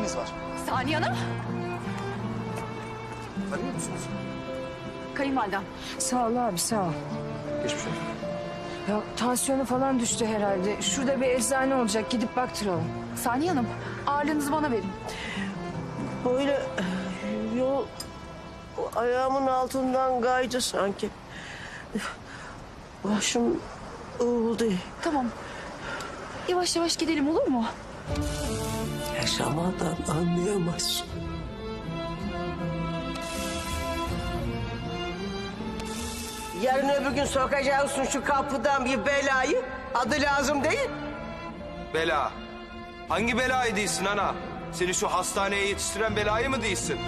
neyiniz var? Saniye Hanım. Tanıyor musunuz? Kayınvalidem. Sağ ol abi, sağ ol. Geçmiş olsun. Ya tansiyonu falan düştü herhalde. Şurada bir eczane olacak, gidip baktıralım. Saniye Hanım, ağırlığınızı bana verin. Böyle yol ayağımın altından kaydı sanki. Başım uğuldu. Tamam. Yavaş yavaş gidelim, olur mu? Yaşamadan anlayamazsın. Yarın öbür gün sokacaksın şu kapıdan bir belayı. Adı lazım değil. Bela. Hangi belayı değilsin ana? Seni şu hastaneye yetiştiren belayı mı değilsin?